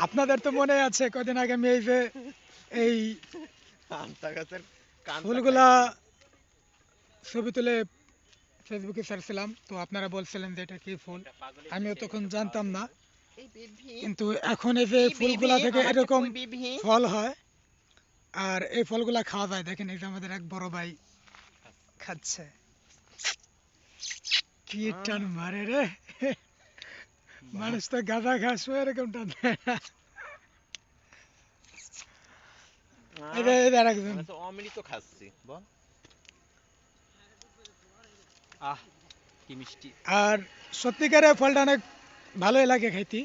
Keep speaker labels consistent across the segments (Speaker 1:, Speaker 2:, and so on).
Speaker 1: আপনাদের তো মনে আছে কদিন আগে আমি এই যে এই
Speaker 2: পান্তা গাছের কান্তা
Speaker 1: ফুলগুলা
Speaker 2: খাইছি।
Speaker 1: ছবি তুলে ফেসবুকে ছাড়ছিলাম, তো আপনারা বলছিলেন যে এটা কি ফুল। আমিও তখন জানতাম না,
Speaker 2: এই বেবি,
Speaker 1: কিন্তু এখন এই যে
Speaker 2: এই বেবি,
Speaker 1: ফুলগুলা থেকে
Speaker 2: আমারটা
Speaker 1: এরকম
Speaker 2: কই বেবি?
Speaker 1: ফল হয় আর এই ফলগুলা খাওয়া যায়। দেখেন এই যে আমাদের এক বড় ভাই খাচ্ছে, কি টান মারে রে। মানুষ তো গাঁজা ঘাস এরকম টান দেয় না। এদের একজন।
Speaker 2: মনে হচ্ছে অমৃত খাচ্ছি বল।
Speaker 3: আহ কি মিষ্টি।
Speaker 1: আর সত্যিকারে ফলটা অনেক ভালোই লাগে খাইতে,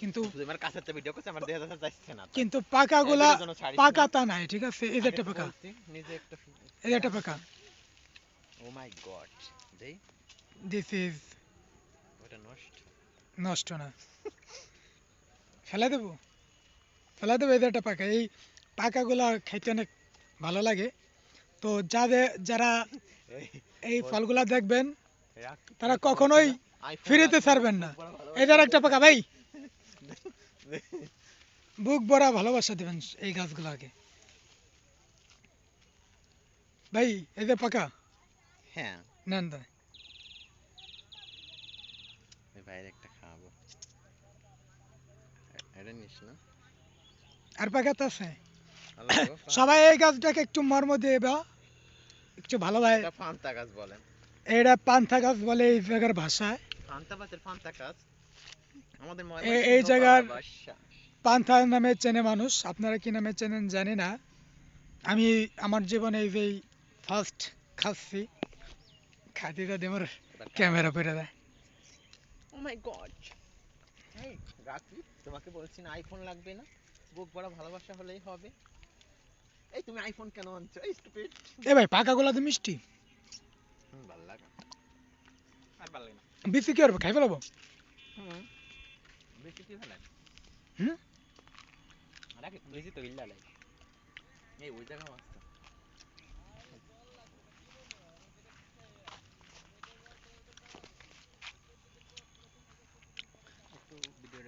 Speaker 1: কিন্তু
Speaker 2: তুই আমার কাছে একটা ভিডিও করছিস, আমার দেহ দেখা যাচ্ছে না তাই।
Speaker 1: কিন্তু
Speaker 2: এই
Speaker 1: পাকাগুলা
Speaker 2: ভিডিওর জন্য ছাড়িস না।
Speaker 1: পাকা তা নাই, ঠিক আছে, এই যে
Speaker 2: আগে
Speaker 1: একটা
Speaker 2: তো
Speaker 1: পাকা,
Speaker 2: বলছি নিজে একটা
Speaker 1: এই যে একটা পাকা।
Speaker 2: ও মাই গড, দেই
Speaker 1: দিস ইজ
Speaker 2: ওটা নষ্ট।
Speaker 1: নষ্ট না, ফেলে দেবো, ফেলে দেবো। এই যে একটা পাকা, এই পাকাগুলা খাইতে অনেক ভালো লাগে। তো যারা
Speaker 2: এই
Speaker 1: এই
Speaker 2: বল,
Speaker 1: ফলগুলা দেখবেন
Speaker 2: রাখ
Speaker 1: তারা
Speaker 2: তোমাকে বলছি
Speaker 1: কখনোই
Speaker 2: না আইফোন
Speaker 1: ফ্রিতে
Speaker 2: লাগবে না,
Speaker 1: ছাড়বেন না।
Speaker 2: বুক ভরা
Speaker 1: এদের
Speaker 2: ভালোবাসা
Speaker 1: একটা
Speaker 2: হলেই
Speaker 1: পাকা
Speaker 2: হবে।
Speaker 1: ভাই, বুক ভরা ভালোবাসা দেবেন এই গাছগুলাকে ভাই। এই যে পাকা,
Speaker 2: হ্যাঁ,
Speaker 1: নেন দেন।
Speaker 2: এই বাইরে একটা খাবো, এটা নিস না।
Speaker 1: আর পাকা তো আছে।
Speaker 2: আল্লাহ গো,
Speaker 1: সবাই এই গাছটাকে একটু মর্ম দিয়ে বা একটু ভালো ভাই।
Speaker 2: এটা ফান্তা গাছ বলেন।
Speaker 1: এটা পান্থা গাছ বলে এই জায়গার ভাষায়।
Speaker 2: ফান্তা গাছের ফান্তা গাছ আমাদের
Speaker 1: এই
Speaker 2: ময়মনসিংহ
Speaker 1: জায়গার
Speaker 2: ভালোবাসা।
Speaker 1: পান্থা নামে চেনে মানুষ, আপনারা কি নামে চেনেন জানি না। আমি আমার জীবনে এই যে ফার্স্ট খাচ্ছি, খাইতে যদি আমার
Speaker 2: এবার খাও।
Speaker 1: ক্যামেরা পেরে দেয়।
Speaker 2: ও মাই গড, এই রাখি, তোমাকে বলছি না আইফোন লাগবে না, বুক ভরা ভালোবাসা হলেই হবে। এই তুমি আইফোন কেন আনছো, এই স্টুপিড।
Speaker 1: এ ভাই পাকাগুলা তো মিষ্টি,
Speaker 2: ভালো লাগে।
Speaker 3: আর ভালো লাগে না।
Speaker 1: বিসি কি করবো, খাই ফেলাবো।
Speaker 2: হুম, বেশি কি ফেলেন?
Speaker 1: হুম।
Speaker 3: রাখি বেশি তো হিল্লা লাগে।
Speaker 2: এই ওই জায়গাও আছে।